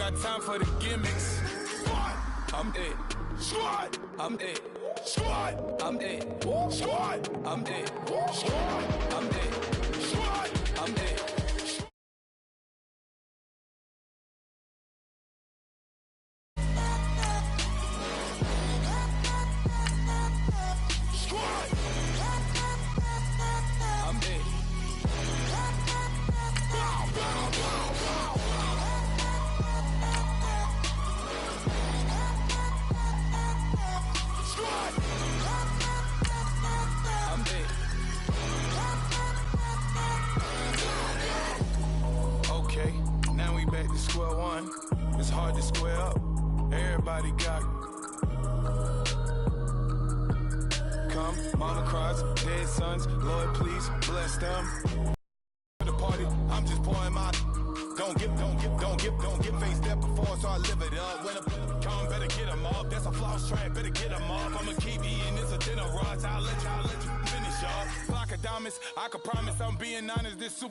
got time for the gimmicks. Squad, I'm it. Squad, I'm it. Squad, I'm it. Squad, I'm it. Squad, I'm it. Squad, I'm it. Square one, it's hard to square up. Everybody got come, mama cries, dead sons, Lord please bless them. The party, I'm just pouring my don't get face step before, so I live it up. When I come, better get them up. That's a floss track, better get them up. I'ma keep eating this a dinner rush. I'll let you finish up. Flock of diamonds, I can promise I'm being honest. This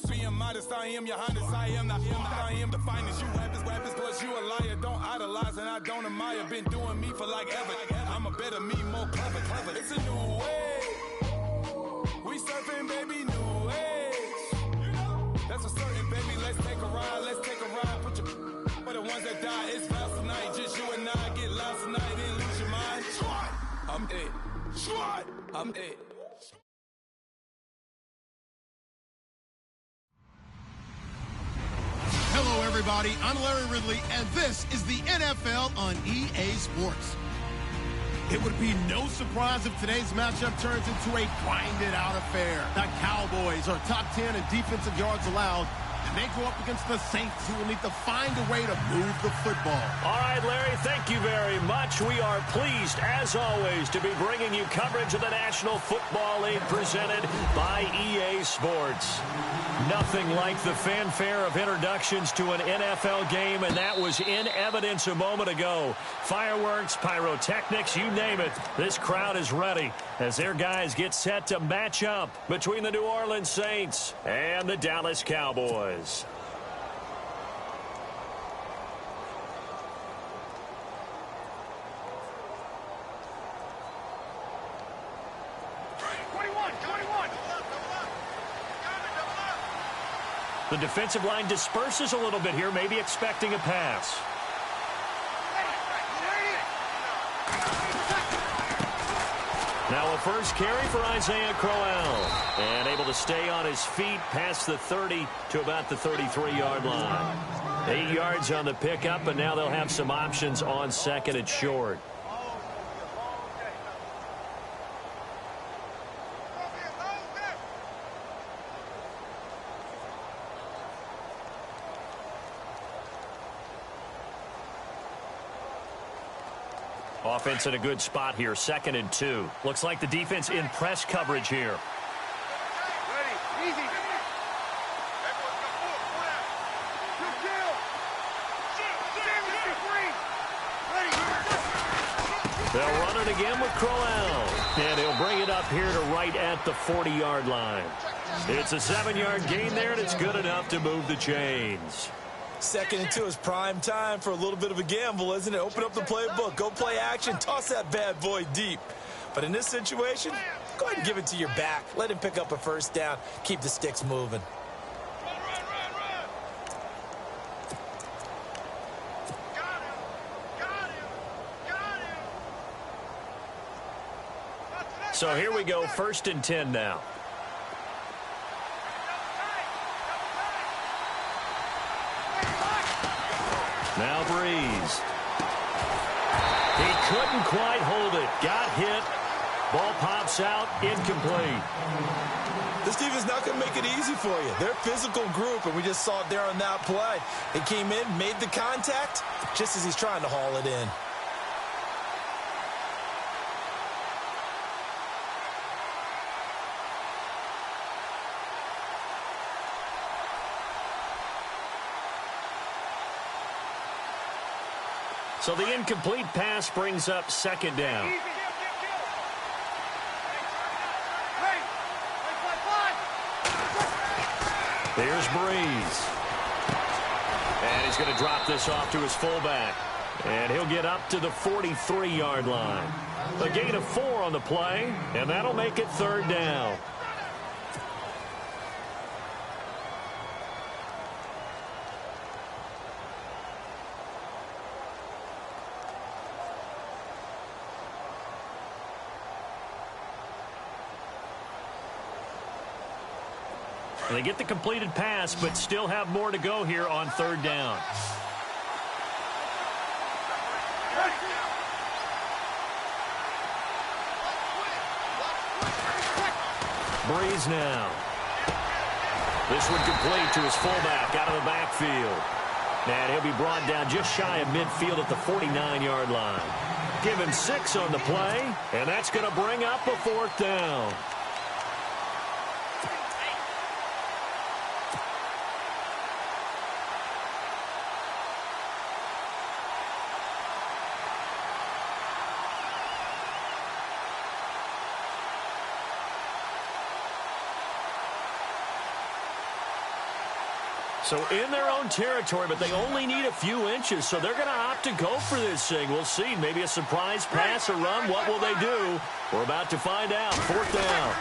being modest. I am your highness. I am the finest. You rappers, plus you a liar. Don't idolize and I don't admire. Been doing me for like ever. I'm a better me, more clever. It's a new way. We surfing, baby, new age. That's a certain, baby. Let's take a ride. Put your for the ones that die. It's vows tonight. Just you and I get lost tonight and lose your mind. Squad, I'm it. Squad, I'm it. Hello, everybody. I'm Larry Ridley, and this is the NFL on EA Sports. It would be no surprise if today's matchup turns into a grinded-out affair. The Cowboys are top 10 in defensive yards allowed, and they go up against the Saints, who will need to find a way to move the football. All right, Larry, thank you very much. We are pleased, as always, to be bringing you coverage of the National Football League presented by EA Sports. Nothing like the fanfare of introductions to an NFL game, and that was in evidence a moment ago. Fireworks, pyrotechnics, you name it. This crowd is ready as their guys get set to match up between the New Orleans Saints and the Dallas Cowboys. The defensive line disperses a little bit here, maybe expecting a pass. Now a first carry for Isaiah Crowell. And able to stay on his feet past the 30 to about the 33-yard line. 8 yards on the pickup, and now they'll have some options on second and short. Offense in a good spot here, 2nd and 2. Looks like the defense in press coverage here. They'll run it again with Crowell. And he'll bring it up here to right at the 40-yard line. It's a 7-yard gain there, and it's good enough to move the chains. 2nd and 2 is prime time for a little bit of a gamble, isn't it? Open up the playbook, go play action, toss that bad boy deep. But in this situation, go ahead and give it to your back. Let him pick up a first down. Keep the sticks moving. So here we go, 1st and 10 now. Now Breeze. He couldn't quite hold it. Got hit. Ball pops out. Incomplete. This defense is not going to make it easy for you. They're a physical group, and we just saw it there on that play. They came in, made the contact, just as he's trying to haul it in. So the incomplete pass brings up 2nd down. There's Breeze. And he's going to drop this off to his fullback. And he'll get up to the 43-yard line. A gain of 4 on the play, and that'll make it 3rd down. They get the completed pass, but still have more to go here on 3rd down. Breeze now. This one complete to his fullback out of the backfield. And he'll be brought down just shy of midfield at the 49-yard line. Give him 6 on the play, and that's going to bring up a 4th down. So in their own territory, but they only need a few inches, so they're going to opt to go for this thing. We'll see. Maybe a surprise pass or run. What will they do? We're about to find out. 4th down.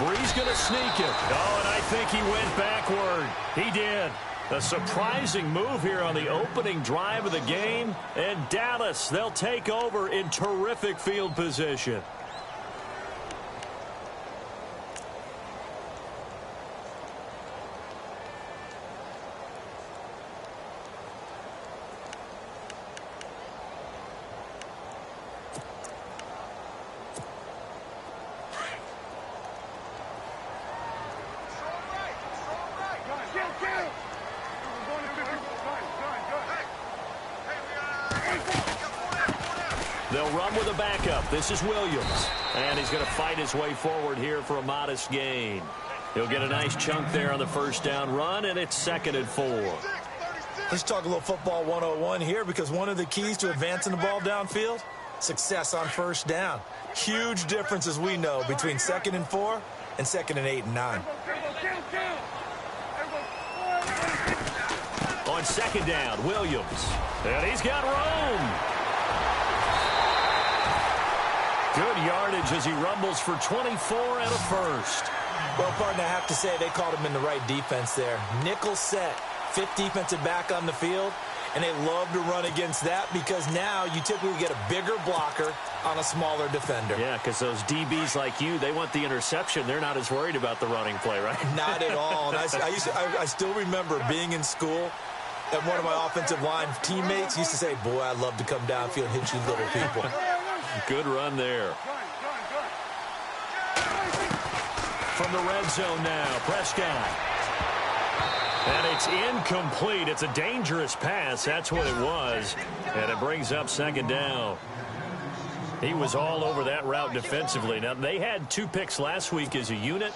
Breeze going to sneak it. Oh, and I think he went backward. He did. A surprising move here on the opening drive of the game. And Dallas, they'll take over in terrific field position. They'll run with a backup. This is Williams. And he's going to fight his way forward here for a modest gain. He'll get a nice chunk there on the 1st down run, and it's 2nd and 4. Let's talk a little football 101 here, because one of the keys to advancing the ball downfield, success on 1st down. Huge difference, as we know, between 2nd and 4 and 2nd and 8 and 9. On 2nd down, Williams. And he's got room. Good yardage as he rumbles for 24 and a 1st. Well, partner, I have to say they called him in the right defense there. Nickel set, 5th defensive back on the field, and they love to run against that because now you typically get a bigger blocker on a smaller defender. Yeah, because those DBs like you, they want the interception. They're not as worried about the running play, right? Not at all. And I still remember being in school, and one of my offensive line teammates used to say, boy, I'd love to come downfield and hit you little people. Good run there. From the red zone now, Prescott. And it's incomplete. It's a dangerous pass. That's what it was. And it brings up 2nd down. He was all over that route defensively. Now, they had 2 picks last week as a unit.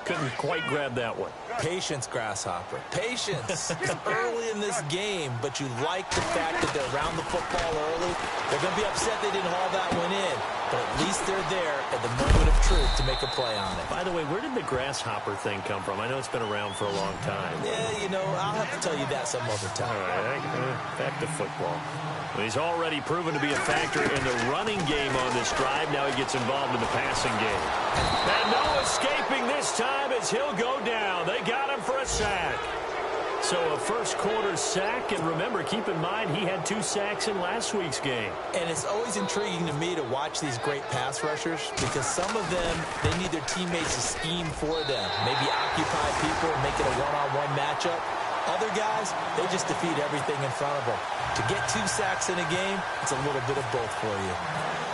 Couldn't quite grab that one. Patience, Grasshopper. Patience. It's early in this game, but you like the fact that they're around the football early. They're going to be upset they didn't haul that one in, but at least they're there at the moment of truth to make a play on it. By the way, where did the Grasshopper thing come from? I know it's been around for a long time. Yeah, you know, I'll have to tell you that some other time. All right, back to football. Well, he's already proven to be a factor in the running game on this drive. Now he gets involved in the passing game. And no escaping this time as he'll go down. They got him for a sack. So a 1st quarter sack, and remember, keep in mind, he had 2 sacks in last week's game. And it's always intriguing to me to watch these great pass rushers because some of them, they need their teammates to scheme for them, maybe occupy people and make it a one-on-one matchup. Other guys, they just defeat everything in front of them. To get 2 sacks in a game, it's a little bit of both for you.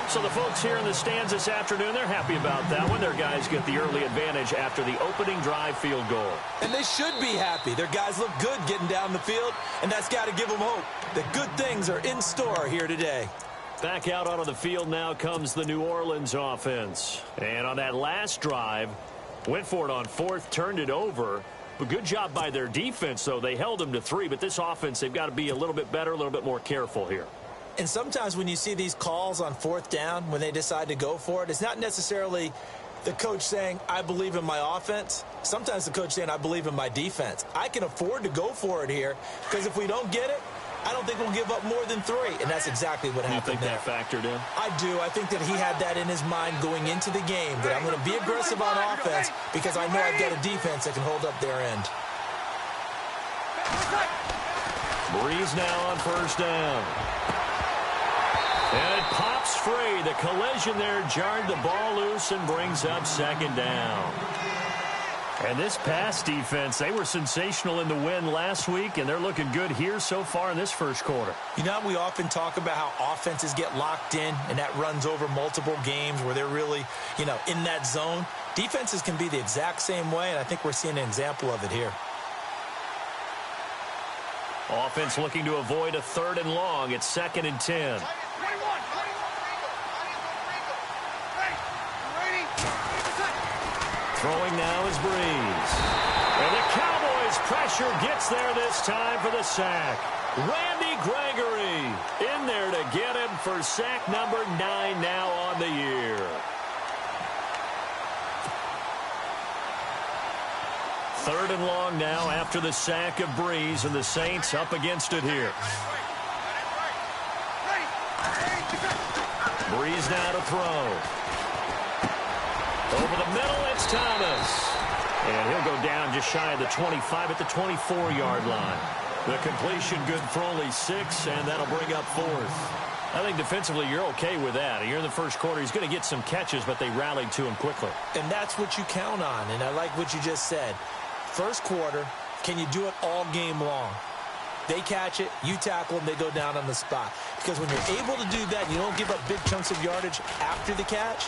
So the folks here in the stands this afternoon, they're happy about that one. Their guys get the early advantage after the opening drive field goal. And they should be happy. Their guys look good getting down the field, and that's got to give them hope that good things are in store here today. Back out onto the field now comes the New Orleans offense. And on that last drive, went for it on 4th, turned it over. But good job by their defense, though. They held them to 3, but this offense, they've got to be a little bit better, a little bit more careful here. And sometimes when you see these calls on 4th down, when they decide to go for it, it's not necessarily the coach saying, I believe in my offense. Sometimes the coach saying, I believe in my defense. I can afford to go for it here because if we don't get it, I don't think we'll give up more than 3. And that's exactly what happened there. You think that factored in? I do. I think that he had that in his mind going into the game, that I'm going to be aggressive on offense because I know I've got a defense that can hold up their end. Breeze now on first down. And it pops free. The collision there jarred the ball loose and brings up second down. And this pass defense, they were sensational in the win last week, and they're looking good here so far in this first quarter. You know, we often talk about how offenses get locked in, and that runs over multiple games where they're really, in that zone. Defenses can be the exact same way, and I think we're seeing an example of it here. Offense looking to avoid a 3rd and long. It's 2nd and 10. Throwing now is Breeze. And the Cowboys' pressure gets there this time for the sack. Randy Gregory in there to get him for sack number 9 now on the year. Third and long now after the sack of Breeze, and the Saints up against it here. Breeze now to throw. Over the middle, it's Thomas. And he'll go down just shy of the 25 at the 24-yard line. The completion good for only 6, and that'll bring up 4th. I think defensively you're okay with that. You're in the first quarter. He's going to get some catches, but they rallied to him quickly. And that's what you count on, and I like what you just said. First quarter, can you do it all game long? They catch it, you tackle them, they go down on the spot. Because when you're able to do that, you don't give up big chunks of yardage after the catch.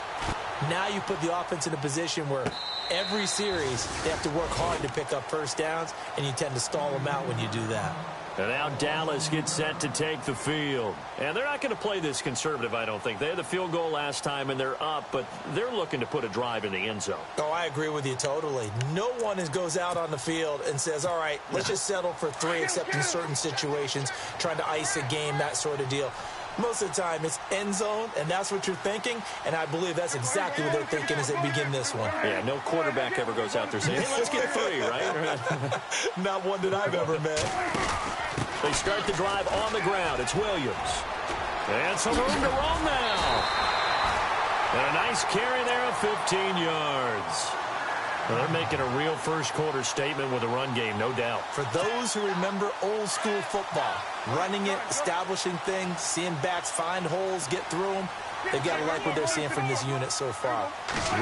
Now you put the offense in a position where every series they have to work hard to pick up first downs, and you tend to stall them out when you do that. And now Dallas gets set to take the field. And they're not going to play this conservative, I don't think. They had the field goal last time, and they're up, but they're looking to put a drive in the end zone. Oh, I agree with you totally. No one goes out on the field and says, all right, let's just settle for 3, except in certain situations, trying to ice a game, that sort of deal. Most of the time, it's end zone, and that's what you're thinking, and I believe that's exactly what they're thinking as they begin this one. Yeah, no quarterback ever goes out there saying, hey, let's get 3, right? Not one that I've ever met. They start the drive on the ground. It's Williams. And some room to roam now. And a nice carry there of 15 yards. Well, they're making a real first-quarter statement with a run game, no doubt. For those who remember old-school football, running it, establishing things, seeing backs find holes, get through them, they've got to like what they're seeing from this unit so far.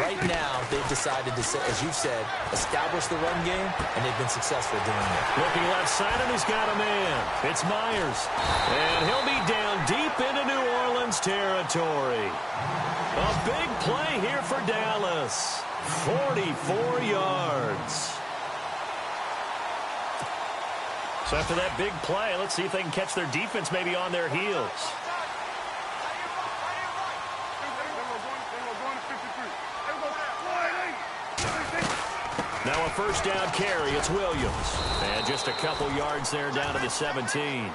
Right now, they've decided to, as you've said, establish the run game, and they've been successful doing it. Looking left side, and he's got a man. It's Myers. And he'll be down deep into New Orleans territory. A big play here for Dallas. 44 yards. So after that big play, let's see if they can catch their defense maybe on their heels. Now a first down carry. It's Williams. And just a couple yards there down to the 17.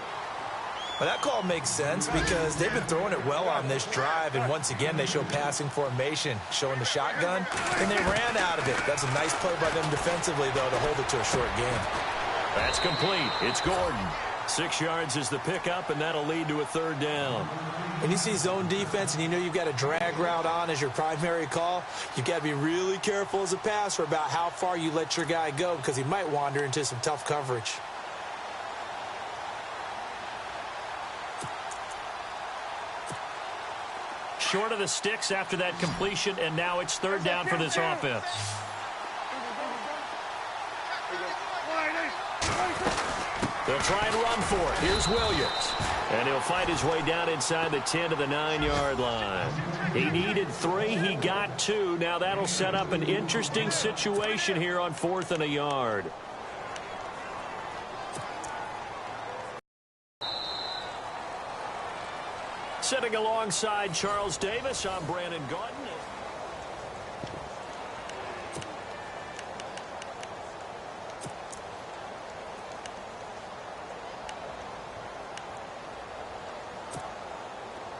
Well, that call makes sense because they've been throwing it well on this drive, and once again they show passing formation, showing the shotgun, and they ran out of it. That's a nice play by them defensively, though, to hold it to a short game. That's complete. It's Gordon. 6 yards is the pickup, and that'll lead to a third down. When you see zone defense and you know you've got a drag route on as your primary call, you've got to be really careful as a passer about how far you let your guy go because he might wander into some tough coverage. Short of the sticks after that completion, and now it's third down for this offense. They'll try and run for it. Here's Williams. And he'll fight his way down inside the 10 to the 9-yard line. He needed 3. He got 2. Now that'll set up an interesting situation here on 4th and a yard. Sitting alongside Charles Davis, I'm Brandon Gordon.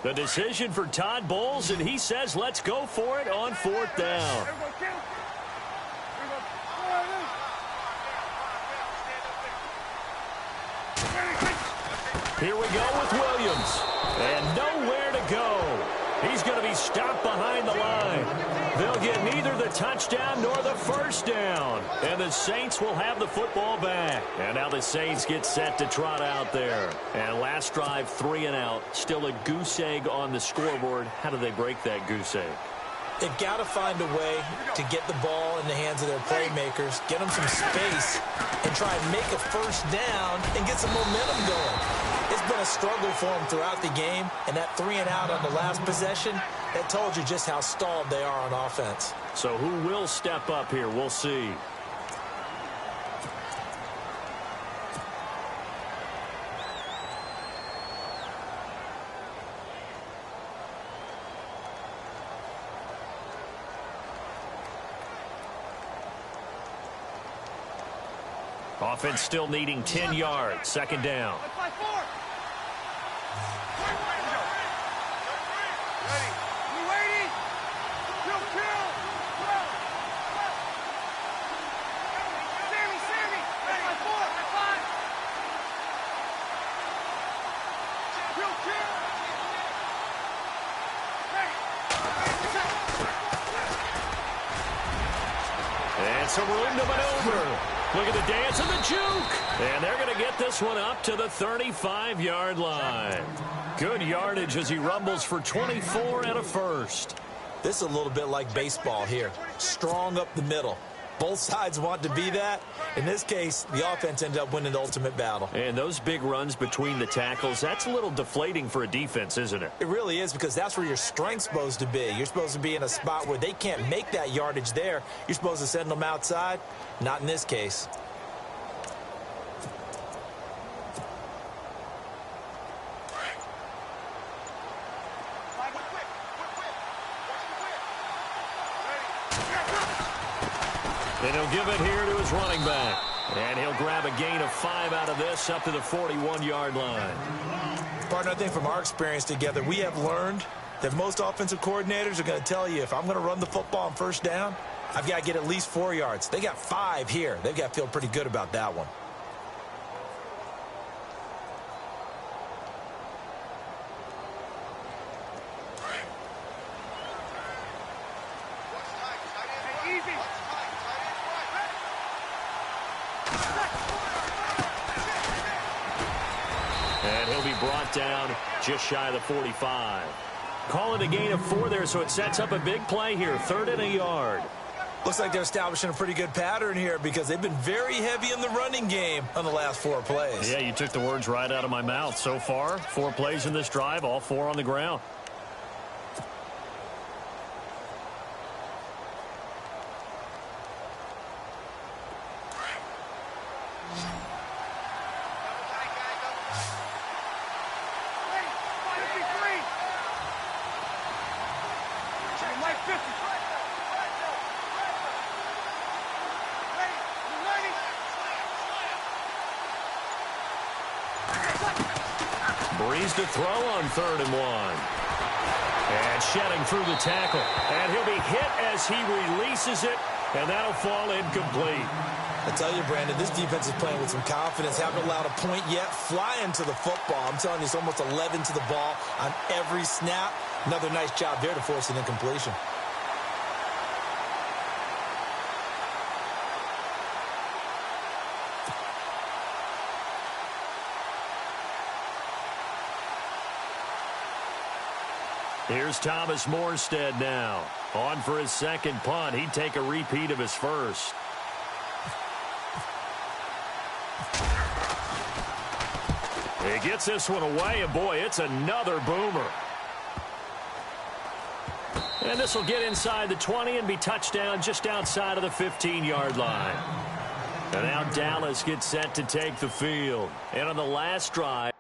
The The decision for Todd Bowles, and he says let's go for it on 4th down. Here we go with Williams. And nowhere to go. He's going to be stopped behind the line. They'll get neither the touchdown nor the first down. And the Saints will have the football back. And now the Saints get set to trot out there. And last drive, 3 and out. Still a goose egg on the scoreboard. How do they break that goose egg? They've got to find a way to get the ball in the hands of their playmakers, get them some space, and try and make a first down and get some momentum going. It's been a struggle for them throughout the game, and that 3 and out on the last possession, that told you just how stalled they are on offense. So who will step up here? We'll see. Offense still needing 10 yards. 2nd down. And some room to maneuver. Look at the dance and the juke. And they're going to get this one up to the 35-yard line. Good yardage as he rumbles for 24 and a first. This is a little bit like baseball here. Strong up the middle. Both sides want to be that. In this case, the offense ended up winning the ultimate battle. And those big runs between the tackles, that's a little deflating for a defense, isn't it? It really is, because that's where your strength's supposed to be. You're supposed to be in a spot where they can't make that yardage there. You're supposed to send them outside. Not in this case. And he'll give it here to his running back. And he'll grab a gain of 5 out of this up to the 41-yard line. Partner, I think from our experience together, we have learned that most offensive coordinators are going to tell you, if I'm going to run the football on first down, I've got to get at least 4 yards. They got 5 here. They've got to feel pretty good about that one. And he'll be brought down just shy of the 45. Call it a gain of 4 there, so it sets up a big play here. 3rd and a yard. Looks like they're establishing a pretty good pattern here, because they've been very heavy in the running game on the last 4 plays. Yeah, you took the words right out of my mouth. So far, 4 plays in this drive, all 4 on the ground. Breeze to throw on 3rd and 1. And shedding through the tackle. And he'll be hit as he releases it, and that'll fall incomplete. I tell you, Brandon, this defense is playing with some confidence. Haven't allowed a point yet. Flying to the football. I'm telling you, it's almost 11 to the ball on every snap. Another nice job there to force an incompletion. Here's Thomas Morstead now. On for his 2nd punt. He'd take a repeat of his first. He gets this one away, and boy, it's another boomer. And this will get inside the 20 and be touchdown just outside of the 15-yard line. And now Dallas gets set to take the field. And on the last drive,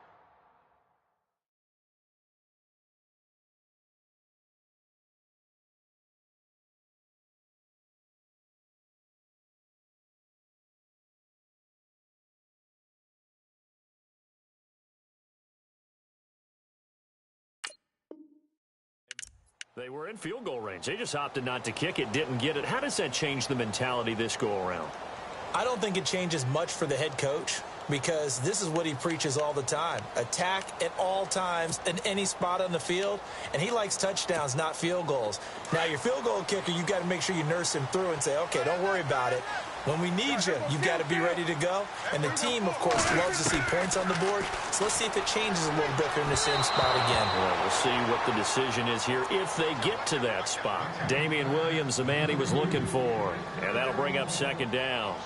They were in field goal range. They just opted not to kick it, didn't get it. How does that change the mentality this go-around? I don't think it changes much for the head coach because this is what he preaches all the time. Attack at all times in any spot on the field, and he likes touchdowns, not field goals. Now, your field goal kicker, you've got to make sure you nurse him through and say, okay, don't worry about it. When we need you, you've got to be ready to go. And the team, of course, loves to see points on the board. So let's see if it changes a little bit if they're in the same spot again. Well, we'll see what the decision is here if they get to that spot. Damian Williams, the man he was looking for. And that'll bring up second down.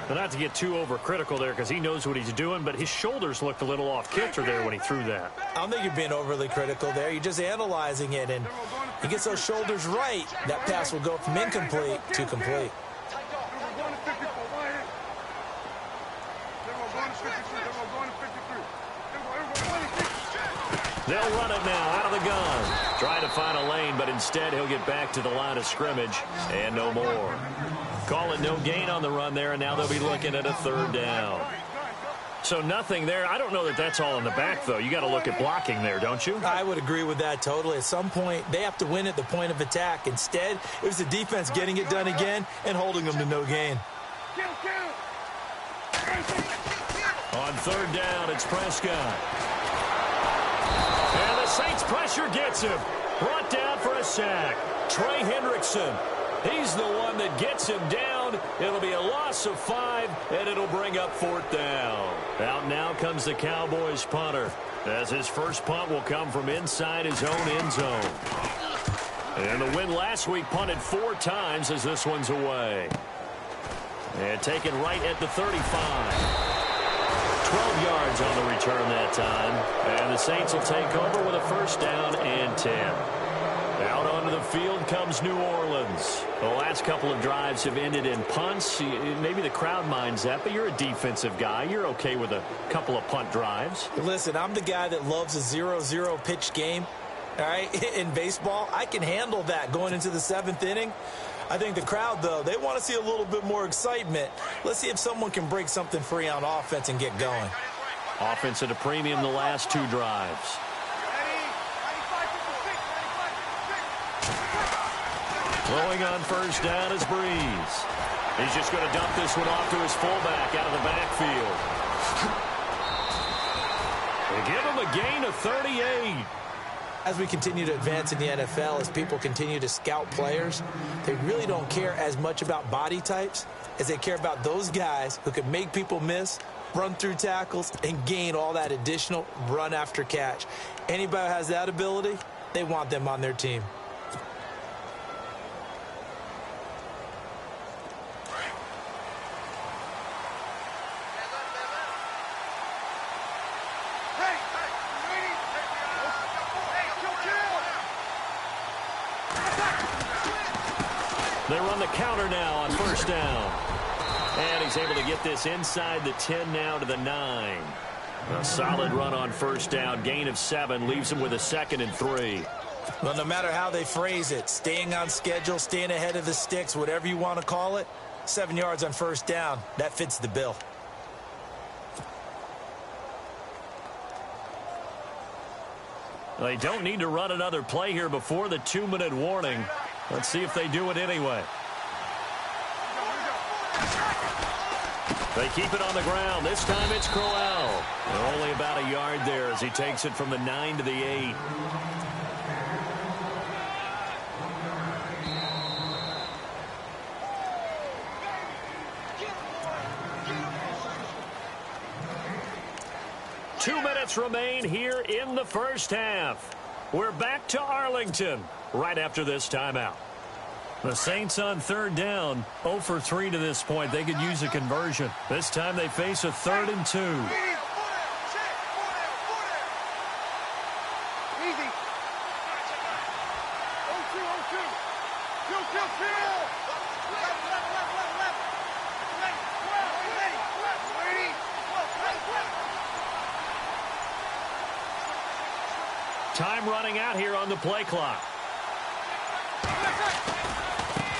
But not to get too overcritical there because he knows what he's doing, but his shoulders looked a little off kilter there when he threw that. I don't think you're being overly critical there. You're just analyzing it, and he gets those shoulders right. That pass will go from incomplete to complete. They'll run it now out of the gun. Trying to find a lane, but instead he'll get back to the line of scrimmage and no more. Call it no gain on the run there, and now they'll be looking at a third down. So nothing there. I don't know that that's all in the back, though. You got to look at blocking there, don't you? I would agree with that totally. At some point, they have to win at the point of attack. Instead, it was the defense getting it done again and holding them to no gain. On third down, it's Prescott. And the Saints pressure gets him. Brought down for a sack. Trey Hendrickson. He's the one that gets him down. It'll be a loss of 5, and it'll bring up fourth down. Out now comes the Cowboys punter, as his first punt will come from inside his own end zone. And the win last week punted 4 times as this one's away. And taken right at the 35. 12 yards on the return that time. And the Saints will take over with a first down and 10. Out onto the field comes New Orleans. The last couple of drives have ended in punts. Maybe the crowd minds that, but you're a defensive guy. You're okay with a couple of punt drives. Listen, I'm the guy that loves a 0-0 pitch game. All right, in baseball, I can handle that going into the 7th inning. I think the crowd, though, they want to see a little bit more excitement. Let's see if someone can break something free on offense and get going. Offense at a premium the last 2 drives. Throwing on first down is Breeze. He's just going to dump this one off to his fullback out of the backfield. They give him a gain of 38. As we continue to advance in the NFL, as people continue to scout players, they really don't care as much about body types as they care about those guys who can make people miss, run through tackles, and gain all that additional run after catch. Anybody who has that ability, they want them on their team. They run the counter now on first down. And he's able to get this inside the 10 now to the 9. A solid run on first down. Gain of 7 leaves him with a 2nd and 3. Well, no matter how they phrase it, staying on schedule, staying ahead of the sticks, whatever you want to call it, 7 yards on first down, that fits the bill. They don't need to run another play here before the 2-minute warning. Let's see if they do it anyway. They keep it on the ground. This time it's Crowell. Only about a yard there as he takes it from the 9 to the 8. Two minutes remain here in the first half. We're back to Arlington right after this timeout. The Saints on third down, 0 for 3 to this point. They could use a conversion. This time they face a 3rd and 2. Time running out here on the play clock.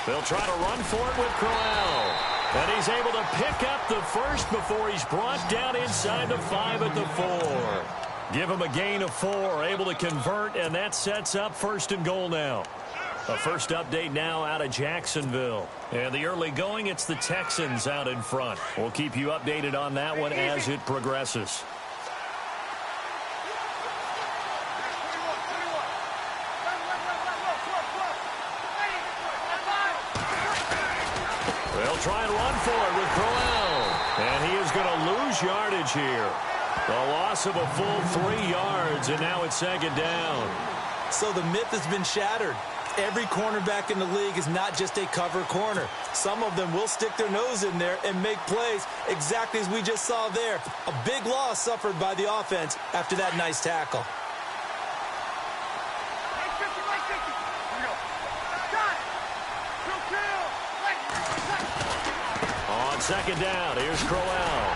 They'll try to run for it with Crowell. And he's able to pick up the first before he's brought down inside the 5 at the 4. Give him a gain of 4, able to convert, and that sets up 1st and goal now. A first update now out of Jacksonville. And the early going, it's the Texans out in front. We'll keep you updated on that one as it progresses. They'll try and run for it with Crowell. And he is going to lose yardage here. A loss of a full 3 yards, and now it's 2nd down. So the myth has been shattered. Every cornerback in the league is not just a cover corner. Some of them will stick their nose in there and make plays exactly as we just saw there. A big loss suffered by the offense after that nice tackle. On 2nd down, here's Crowell.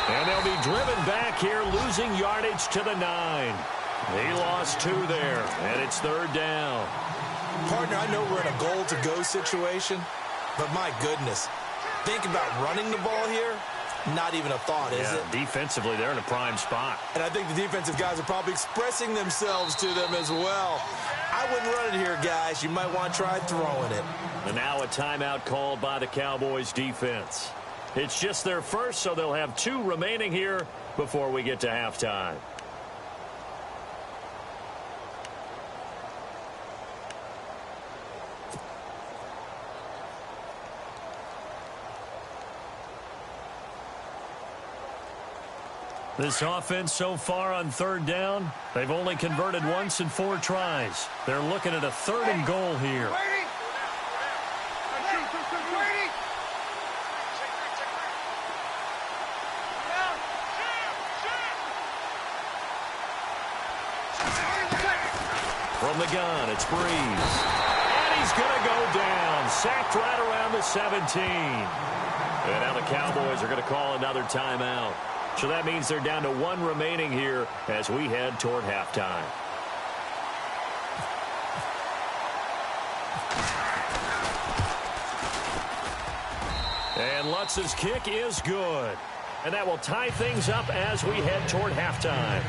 And they'll be driven back here, losing yardage to the 9. He lost 2 there, and it's 3rd down. Partner, I know we're in a goal-to-go situation, but my goodness, think about running the ball here. Not even a thought, is it? Defensively, they're in a prime spot. And I think the defensive guys are probably expressing themselves to them as well. I wouldn't run it here, guys. You might want to try throwing it. And now a timeout called by the Cowboys defense. It's just their first, so they'll have 2 remaining here before we get to halftime. This offense so far on 3rd down, they've only converted once in 4 tries. They're looking at a 3rd and goal here. From the gun, it's Breeze. And he's going to go down. Sacked right around the 17. And now the Cowboys are going to call another timeout. So that means they're down to 1 remaining here as we head toward halftime. And Lutz's kick is good. And that will tie things up as we head toward halftime.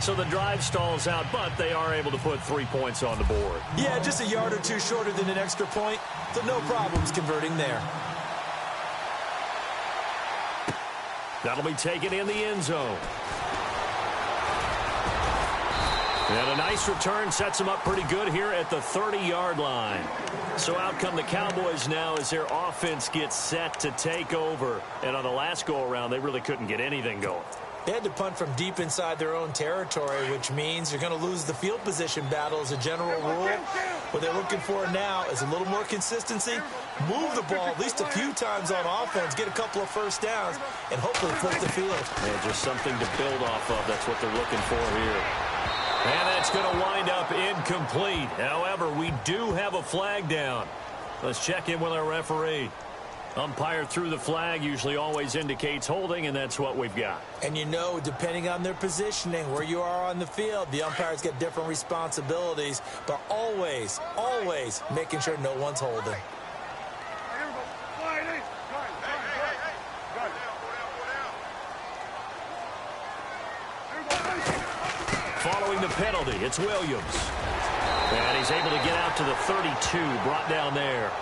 So the drive stalls out, but they are able to put 3 points on the board. Yeah, just a yard or 2 shorter than an extra point, so no problems converting there. That'll be taken in the end zone. And a nice return sets them up pretty good here at the 30-yard line. So out come the Cowboys now as their offense gets set to take over. And on the last go-around, they really couldn't get anything going. They had to punt from deep inside their own territory, which means you're going to lose the field position battle as a general rule. What they're looking for now is a little more consistency, move the ball at least a few times on offense, get a couple of first downs, and hopefully flip the field. Yeah, just something to build off of. That's what they're looking for here. And that's going to wind up incomplete. However, we do have a flag down. Let's check in with our referee. Umpire threw the flag, usually always indicates holding, and that's what we've got. And you know, depending on their positioning, where you are on the field, the umpires get different responsibilities, but always, always making sure no one's holding. Following the penalty, it's Williams. And he's able to get out to the 32, brought down there.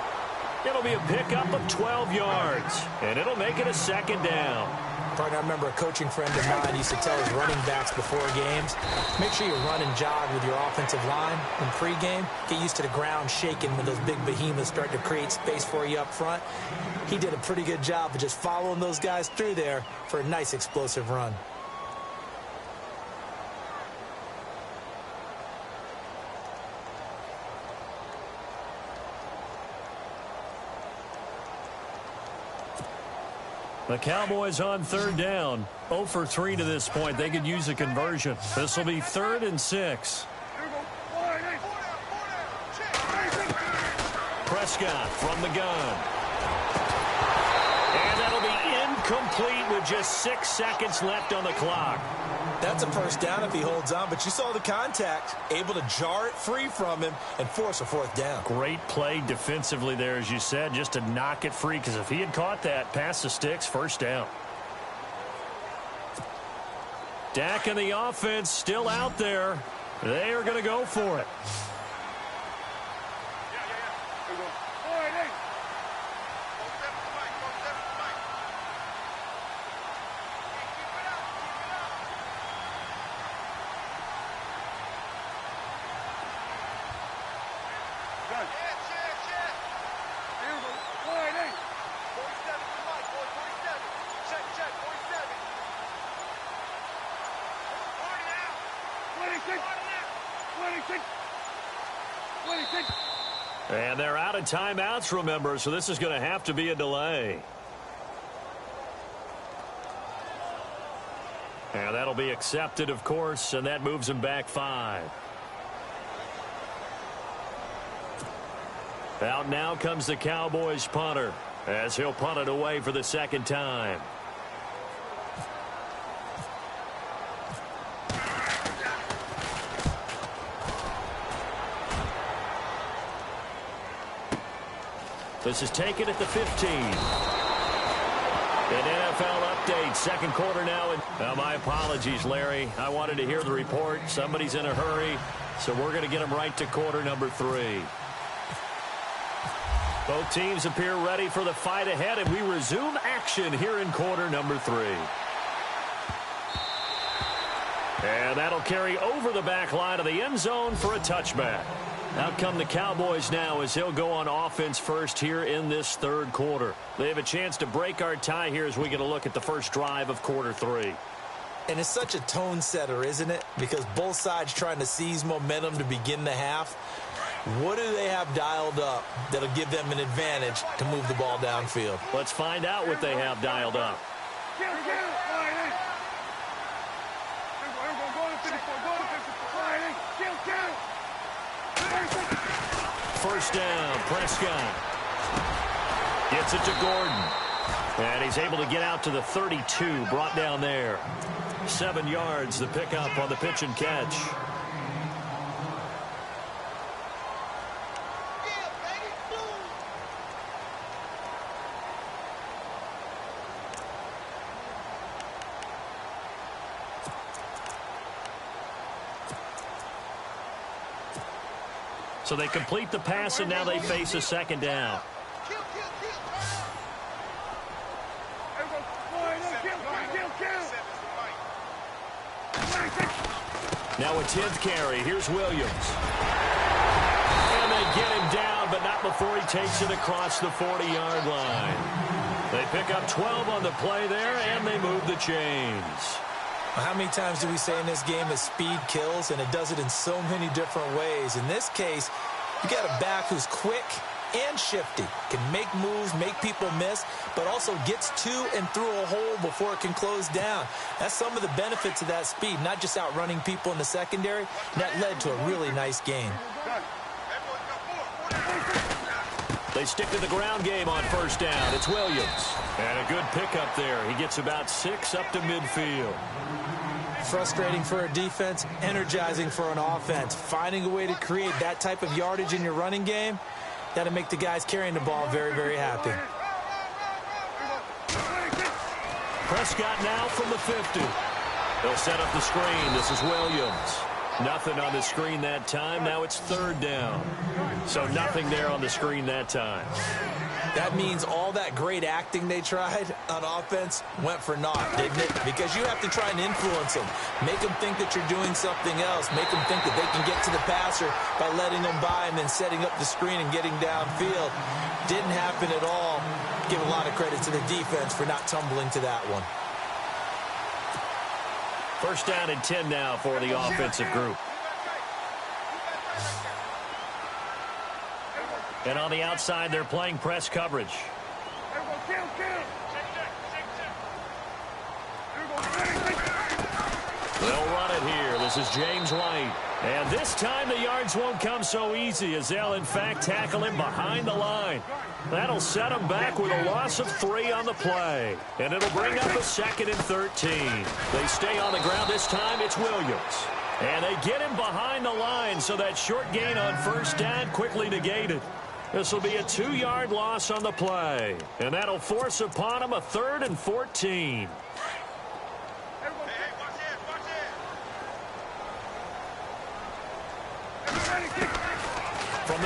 It'll be a pickup of 12 yards, and it'll make it a 2nd down. Partner, I remember a coaching friend of mine used to tell his running backs before games, make sure you run and jog with your offensive line in pregame. Get used to the ground shaking when those big behemoths start to create space for you up front. He did a pretty good job of just following those guys through there for a nice explosive run. The Cowboys on 3rd down. 0 for 3 to this point. They could use a conversion. This will be 3rd and 6. Prescott from the gun. And that'll be incomplete with just 6 seconds left on the clock. That's a first down if he holds on, but you saw the contact, able to jar it free from him and force a 4th down. Great play defensively there, as you said, just to knock it free, because if he had caught that, past the sticks, 1st down. Dak and the offense still out there. They are going to go for it. And they're out of timeouts, remember, so this is going to have to be a delay. And that'll be accepted, of course, and that moves them back 5. Out now comes the Cowboys punter as he'll punt it away for the second time. This is taken at the 15. An NFL update, second quarter now. My apologies, Larry. I wanted to hear the report. Somebody's in a hurry, so we're going to get them right to quarter number 3. Both teams appear ready for the fight ahead, and we resume action here in quarter number 3. And that'll carry over the back line of the end zone for a touchback. Out come the Cowboys now as he'll go on offense first here in this third quarter. They have a chance to break our tie here as we get a look at the first drive of quarter 3. And it's such a tone setter, isn't it? Because both sides trying to seize momentum to begin the half. What do they have dialed up that'll give them an advantage to move the ball downfield? Let's find out what they have dialed up. First down, Prescott. Gets it to Gordon. And he's able to get out to the 32, brought down there. 7 yards, the pickup on the pitch and catch. So they complete the pass, and now they face a second down. Now a 10th carry. Here's Williams. And they get him down, but not before he takes it across the 40-yard line. They pick up 12 on the play there, and they move the chains. How many times do we say in this game that speed kills, and it does it in so many different ways? In this case, you got a back who's quick and shifty, can make moves, make people miss, but also gets to and through a hole before it can close down. That's some of the benefits of that speed, not just outrunning people in the secondary. That led to a really nice game. They stick to the ground game on first down. It's Williams. And a good pickup there. He gets about 6 up to midfield. Frustrating for a defense, energizing for an offense. Finding a way to create that type of yardage in your running game, that'll make the guys carrying the ball very, very happy. Prescott now from the 50. They'll set up the screen. This is Williams. Nothing on the screen that time. Now it's third down. So nothing there on the screen that time. That means all that great acting they tried on offense went for naught, didn't it? Because you have to try and influence them. Make them think that you're doing something else. Make them think that they can get to the passer by letting them by and then setting up the screen and getting downfield. Didn't happen at all. Give a lot of credit to the defense for not tumbling to that one. First down and 10 now for the offensive group. And on the outside, they're playing press coverage. They'll run it here. This is James White. And this time the yards won't come so easy as they'll, in fact, tackle him behind the line. That'll set him back with a loss of 3 on the play. And it'll bring up a 2nd and 13. They stay on the ground. This time it's Williams. And they get him behind the line, so that short gain on first down quickly negated. This will be a 2-yard loss on the play. And that'll force upon him a 3rd and 14.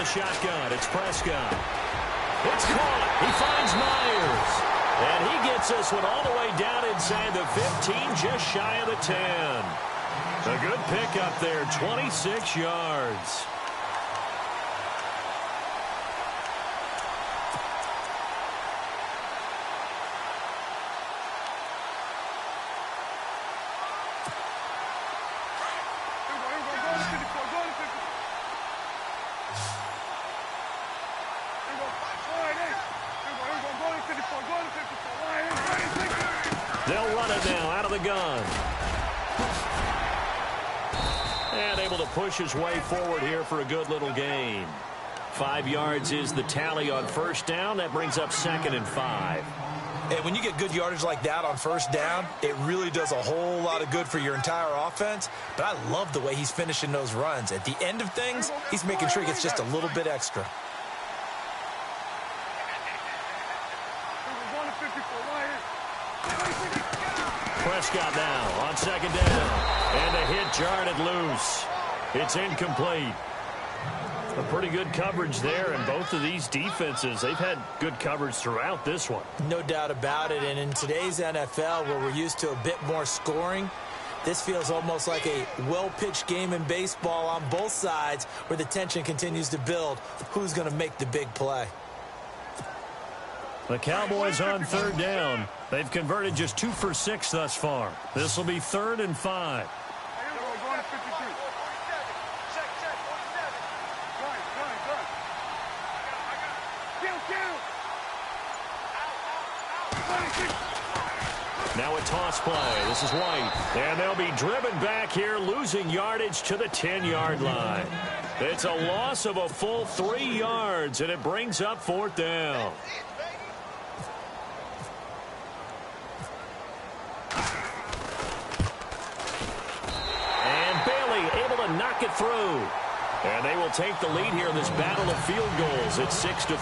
the shotgun. It's Prescott. It's caught. He finds Myers. And he gets this one all the way down inside the 15, just shy of the 10. A good pickup there, 26 yards. They'll run it now out of the gun. And able to push his way forward here for a good little gain. 5 yards is the tally on first down. That brings up 2nd and 5. And when you get good yardage like that on first down, it really does a whole lot of good for your entire offense. But I love the way he's finishing those runs. At the end of things, he's making sure he gets just a little bit extra. Prescott now on 2nd down. And a hit jarred loose. It's incomplete. A pretty good coverage there, and both of these defenses, they've had good coverage throughout this one. No doubt about it, and in today's NFL, where we're used to a bit more scoring, this feels almost like a well-pitched game in baseball on both sides, where the tension continues to build. Who's going to make the big play? The Cowboys on 3rd down. They've converted just 2 for 6 thus far. This will be 3rd and 5. Now a toss play. This is White. And they'll be driven back here, losing yardage to the 10-yard line. It's a loss of a full 3 yards, and it brings up 4th down. And Bailey able to knock it through. And they will take the lead here in this battle of field goals at 6-3.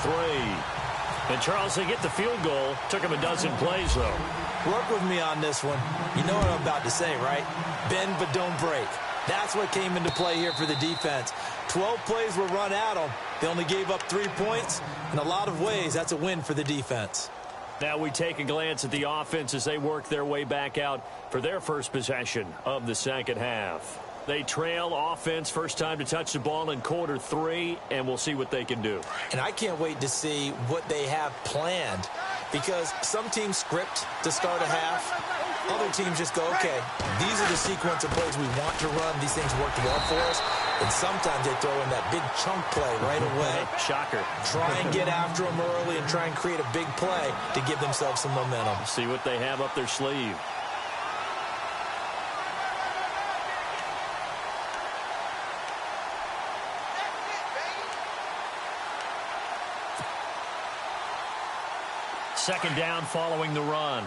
And, Charles, they get the field goal. Took them a dozen plays, though. Work with me on this one. You know what I'm about to say, right? Bend but don't break. That's what came into play here for the defense. 12 plays were run at them. They only gave up 3 points. In a lot of ways, that's a win for the defense. Now we take a glance at the offense as they work their way back out for their first possession of the second half. They trail offense, first time to touch the ball in quarter 3, and we'll see what they can do. And I can't wait to see what they have planned, because some teams script to start a half. Other teams just go, okay, these are the sequence of plays we want to run. These things worked well for us. And sometimes they throw in that big chunk play right away. Shocker. Try and get after them early and try and create a big play to give themselves some momentum. See what they have up their sleeve. Second down following the run.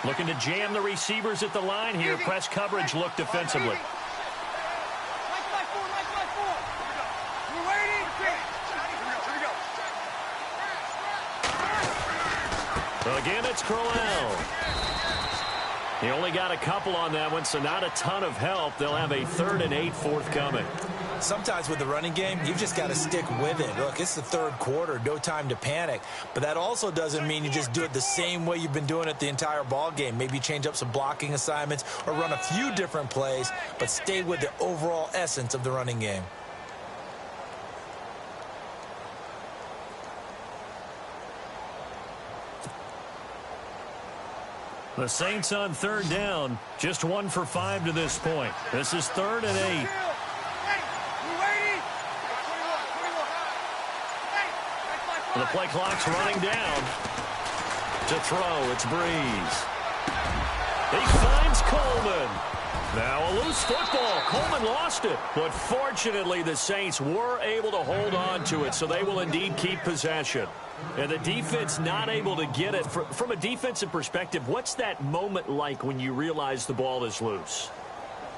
Looking to jam the receivers at the line here. Press coverage look defensively. Again, it's Crowell. He only got a couple on that one, so not a ton of help. They'll have a 3rd and 8 forthcoming. Sometimes with the running game, you've just got to stick with it. Look, it's the 3rd quarter, no time to panic. But that also doesn't mean you just do it the same way you've been doing it the entire ball game. Maybe change up some blocking assignments or run a few different plays, but stay with the overall essence of the running game. The Saints on 3rd down, just 1 for 5 to this point. This is 3rd and 8. The play clock's running down. To throw, it's Breeze. He finds Coleman. Now a loose football. Coleman lost it. But fortunately, the Saints were able to hold on to it, so they will indeed keep possession. And the defense not able to get it. From a defensive perspective, what's that moment like when you realize the ball is loose?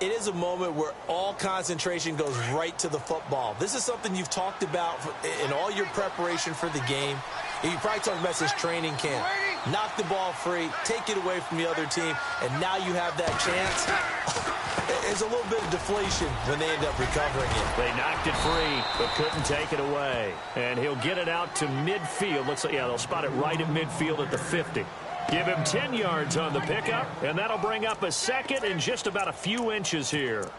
It is a moment where all concentration goes right to the football. This is something you've talked about in all your preparation for the game. You probably talked about since training camp. Knock the ball free, take it away from the other team, and now you have that chance. There's a little bit of deflation when they end up recovering it. They knocked it free, but couldn't take it away. And he'll get it out to midfield. Looks like, yeah, they'll spot it right at midfield at the 50. Give him 10 yards on the pickup, and that'll bring up a second and just about a few inches here.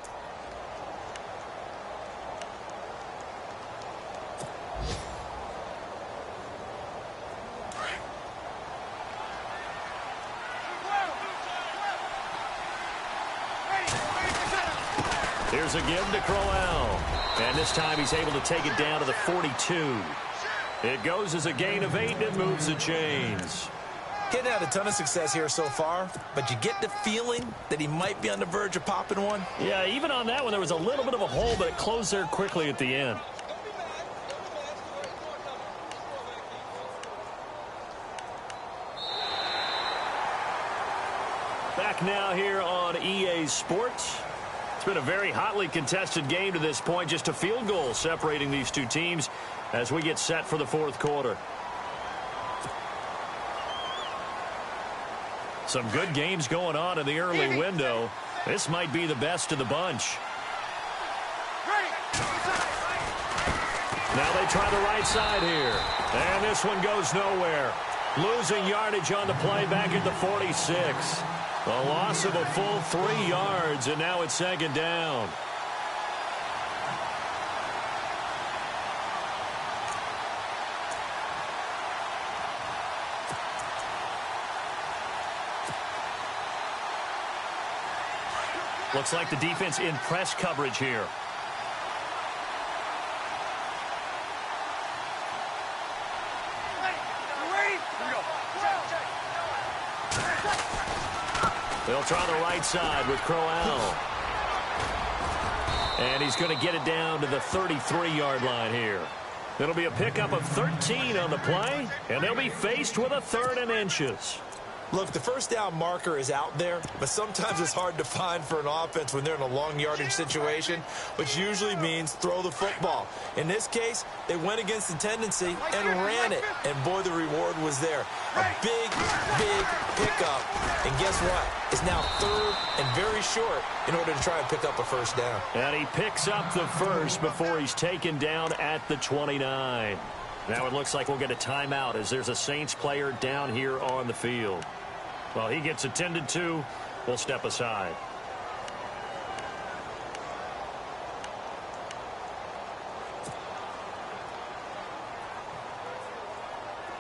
Here's a give to Crowell. And this time he's able to take it down to the 42. It goes as a gain of 8 and moves the chains. Getting had a ton of success here so far, but you get the feeling that he might be on the verge of popping one. Yeah, even on that one, there was a little bit of a hole, but it closed there quickly at the end. Back now here on EA Sports. It's been a very hotly contested game to this point. Just a field goal separating these two teams as we get set for the fourth quarter. Some good games going on in the early window. This might be the best of the bunch. Now they try the right side here. And this one goes nowhere. Losing yardage on the play back at the 46. A loss of a full 3 yards, and now it's second down. Looks like the defense in press coverage here. They'll try the right side with Crowell. And he's going to get it down to the 33-yard line here. It'll be a pickup of 13 on the play, and they'll be faced with a 3rd and inches. Look, the first down marker is out there, but sometimes it's hard to find for an offense when they're in a long yardage situation, which usually means throw the football. In this case, they went against the tendency and ran it, and boy, the reward was there. A big, big pickup, and guess what? It's now 3rd and very short in order to try and pick up a first down. And he picks up the first before he's taken down at the 29. Now it looks like we'll get a timeout as there's a Saints player down here on the field. Well, he gets attended to. We'll step aside.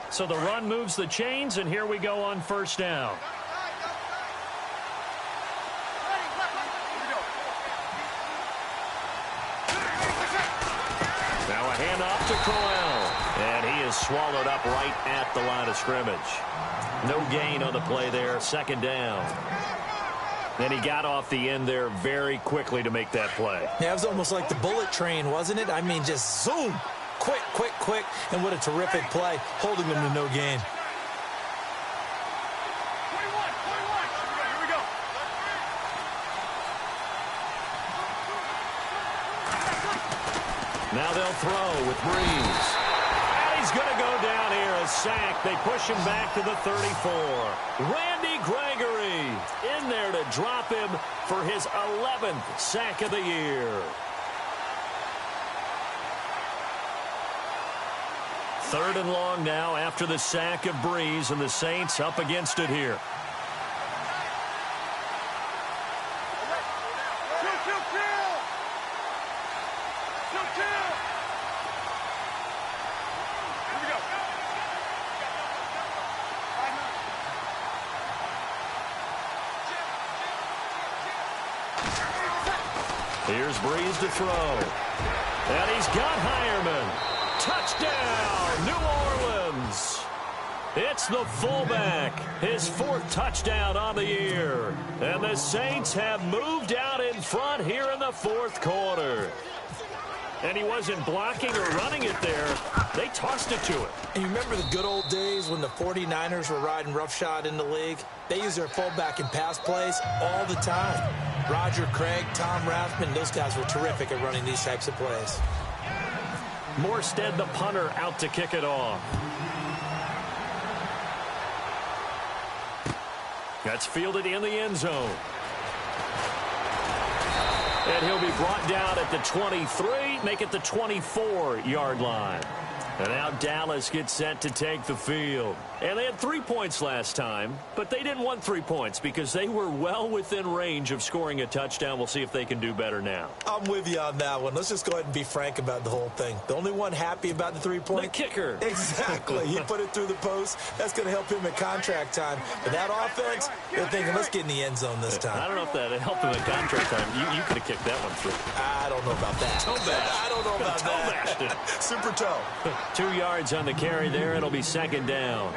So the run moves the chains, and here we go on first down. Now a handoff to Crowell, and he is swallowed up right at the line of scrimmage. No gain on the play there, second down. And he got off the end there very quickly to make that play. Yeah, it was almost like the bullet train, wasn't it? I mean, just zoom. Quick, quick, quick. And what a terrific play, holding them to no gain. Here we go. Now they'll throw with Breeze. He's going to go down here, a sack. They push him back to the 34. Randy Gregory in there to drop him for his 11th sack of the year. 3rd and long now after the sack of Breeze, and the Saints up against it here. Here's Breeze to throw. And he's got Hireman. Touchdown, New Orleans. It's the fullback, his 4th touchdown on the year. And the Saints have moved out in front here in the 4th quarter. And he wasn't blocking or running it there. They tossed it to him. And you remember the good old days when the 49ers were riding roughshod in the league? They use their fullback in pass plays all the time. Roger Craig, Tom Rathman, those guys were terrific at running these types of plays. Morstead, the punter, out to kick it off. That's fielded in the end zone. And he'll be brought down at the 23, make it the 24-yard line. And now Dallas gets set to take the field. And they had 3 points last time, but they didn't want 3 points because they were well within range of scoring a touchdown. We'll see if they can do better now. I'm with you on that one. Let's just go ahead and be frank about the whole thing. The only one happy about the 3-point? The kicker. Exactly. He put it through the post. That's going to help him at contract time. But that offense, they're thinking, let's get in the end zone this time. I don't know if that helped him at contract time. You could have kicked that one through. I don't know about that. Toe bash. I don't know about toe that. Bashed it. Super toe. 2 yards on the carry there. It'll be second down.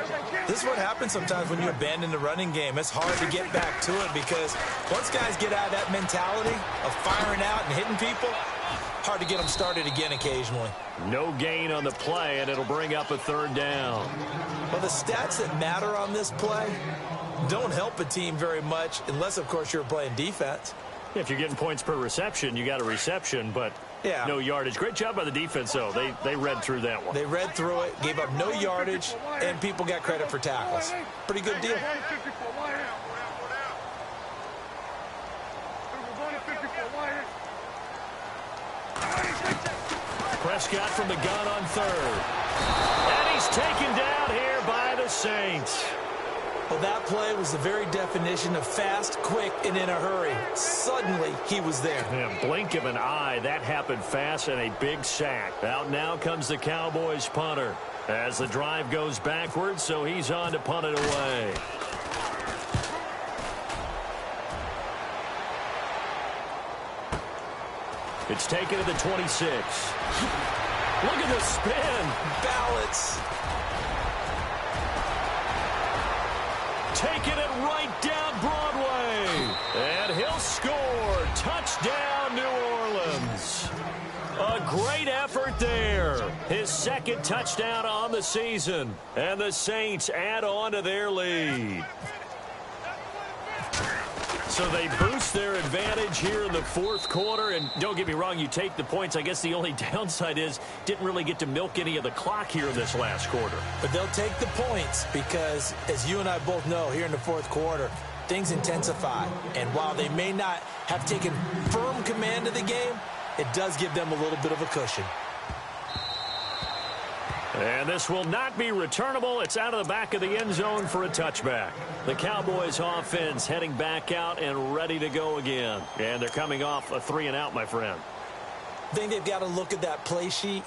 This is what happens sometimes when you abandon the running game. It's hard to get back to it because once guys get out of that mentality of firing out and hitting people, hard to get them started again occasionally. No gain on the play, and it'll bring up a third down. Well, the stats that matter on this play don't help a team very much unless, of course, you're playing defense. If you're getting points per reception, you got a reception, but no yardage. Great job by the defense, though. They read through that one. They read through it, gave up no yardage, and people got credit for tackles. Pretty good deal. Prescott from the gun on third. And he's taken down here by the Saints. Well, that play was the very definition of fast, quick, and in a hurry. Suddenly, he was there. Yeah, blink of an eye. That happened fast and a big sack. Out now comes the Cowboys punter as the drive goes backwards, so he's on to punt it away. It's taken to the 26. Look at the spin. Balance. Taking it right down Broadway. And he'll score. Touchdown, New Orleans. A great effort there. His second touchdown on the season. And the Saints add on to their lead. So they boost their advantage here in the fourth quarter. And don't get me wrong, you take the points. I guess the only downside is didn't really get to milk any of the clock here in this last quarter. But they'll take the points because, as you and I both know, here in the fourth quarter, things intensify. And while they may not have taken firm command of the game, it does give them a little bit of a cushion. And this will not be returnable. It's out of the back of the end zone for a touchback. The Cowboys offense heading back out and ready to go again. And they're coming off a 3-and-out, my friend. I think they've got to look at that play sheet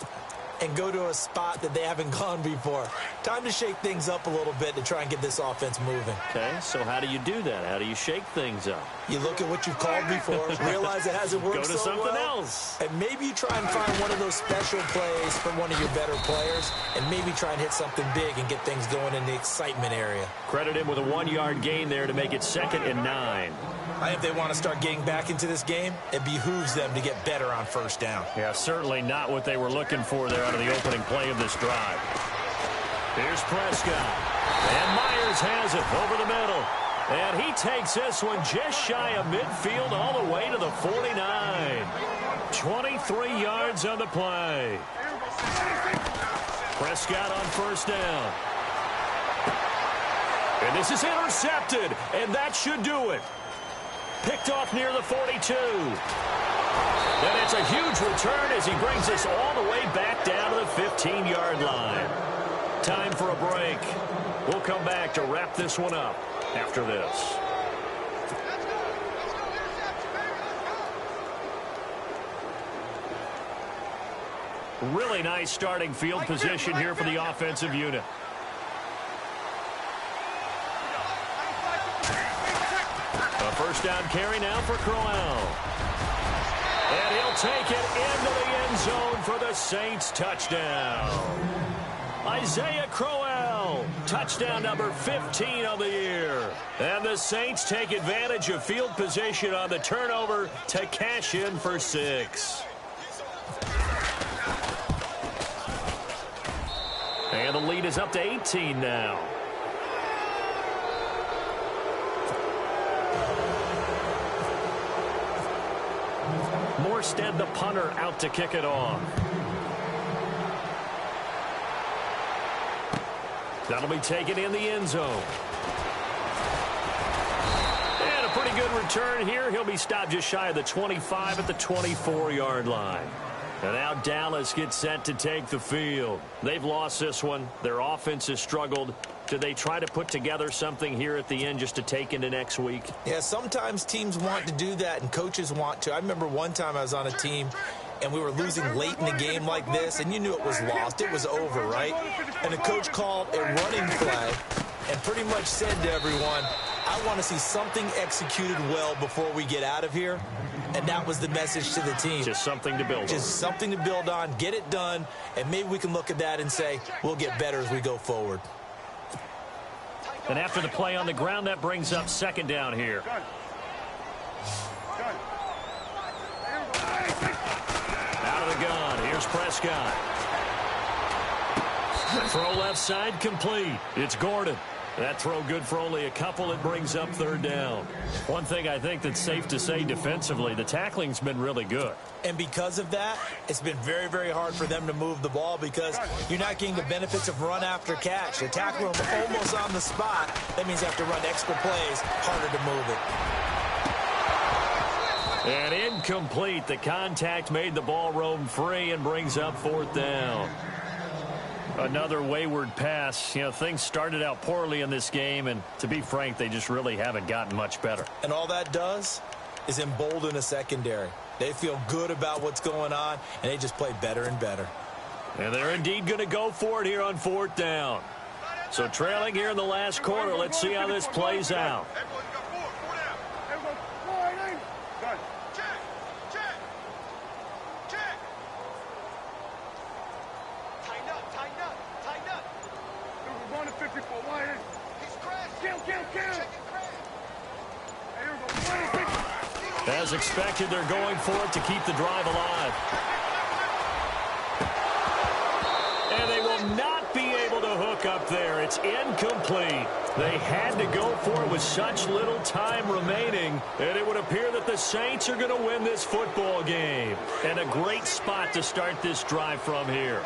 and go to a spot that they haven't gone before. Time to shake things up a little bit to try and get this offense moving. Okay, so how do you do that? How do you shake things up? You look at what you've called before, realize it hasn't worked so well. Go to something else. And maybe you try and find one of those special plays from one of your better players, and maybe try and hit something big and get things going in the excitement area. Credit him with a 1-yard gain there to make it 2nd and 9. I think if they want to start getting back into this game, it behooves them to get better on first down. Yeah, certainly not what they were looking for there out of the opening play of this drive. Here's Prescott. And Myers has it over the middle. And he takes this one just shy of midfield all the way to the 49. 23 yards on the play. Prescott on first down. And this is intercepted. And that should do it. Picked off near the 42. And it's a huge return as he brings us all the way back down to the 15-yard line. Time for a break. We'll come back to wrap this one up after this. Really nice starting field position here for the offensive unit. A first down carry now for Crowell. And he'll take it into the end zone for the Saints touchdown. Isaiah Crowell, touchdown number 15 of the year. And the Saints take advantage of field position on the turnover to cash in for 6. And the lead is up to 18 now. Morstead, the punter, out to kick it off. That'll be taken in the end zone. And a pretty good return here. He'll be stopped just shy of the 25 at the 24-yard line. And now Dallas gets set to take the field. They've lost this one. Their offense has struggled. Do they try to put together something here at the end just to take into next week? Yeah, sometimes teams want to do that and coaches want to. I remember one time I was on a team and we were losing late in the game like this, and you knew it was lost. It was over, right? And the coach called a running flag and pretty much said to everyone, I want to see something executed well before we get out of here. And that was the message to the team. Just something to build on. Just something to build on, get it done, and maybe we can look at that and say, we'll get better as we go forward. And after the play on the ground, that brings up second down here. Out of the gun, here's Prescott. Throw left side complete. It's Gordon. That throw good for only a couple. It brings up third down. One thing I think that's safe to say defensively, the tackling's been really good. And because of that, it's been very, very hard for them to move the ball because you're not getting the benefits of run after catch. They're tackling them almost on the spot. That means you have to run extra plays, harder to move it. And incomplete. The contact made the ball roam free and brings up fourth down. Another wayward pass. You know, things started out poorly in this game, and to be frank, they just really haven't gotten much better. And all that does is embolden a secondary. They feel good about what's going on, and they just play better and better. And they're indeed going to go for it here on fourth down. So trailing here in the last quarter, let's see how this plays out. As expected, they're going for it to keep the drive alive. And they will not be able to hook up there. It's incomplete. They had to go for it with such little time remaining, and it would appear that the Saints are going to win this football game. And a great spot to start this drive from here.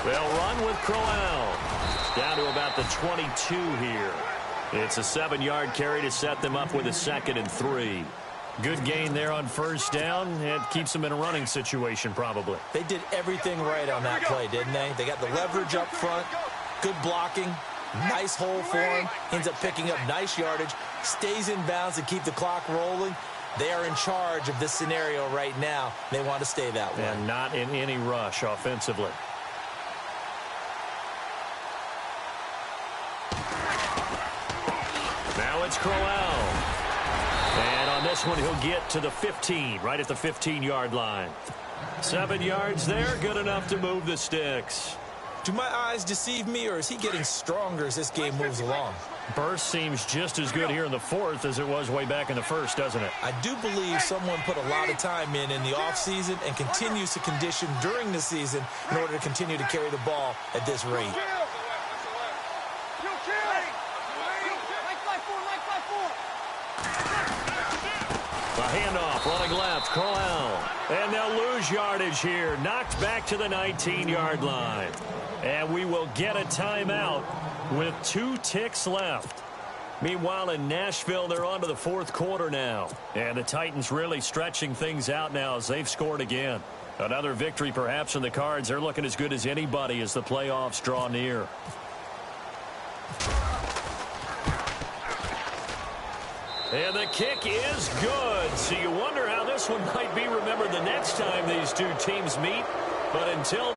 They'll run with Crowell. Down to about the 22 here. It's a 7-yard carry to set them up with a 2nd and 3. Good gain there on first down. It keeps them in a running situation probably. They did everything right on that play, didn't they? They got the leverage up front, good blocking, nice hole for him. Ends up picking up nice yardage, stays in bounds to keep the clock rolling. They are in charge of this scenario right now. They want to stay that way. And not in any rush offensively. Now it's Crowell. And on this one, he'll get to the 15, right at the 15-yard line. 7 yards there, good enough to move the sticks. Do my eyes deceive me, or is he getting stronger as this game moves along? Burst seems just as good here in the fourth as it was way back in the first, doesn't it? I do believe someone put a lot of time in the offseason and continues to condition during the season in order to continue to carry the ball at this rate. A handoff, running left, Crowell. And they'll lose yardage here. Knocked back to the 19-yard line. And we will get a timeout with 2 ticks left. Meanwhile, in Nashville, they're on to the fourth quarter now. And the Titans really stretching things out now as they've scored again. Another victory perhaps in the cards. They're looking as good as anybody as the playoffs draw near. And the kick is good. So you wonder how this one might be remembered the next time these two teams meet. But until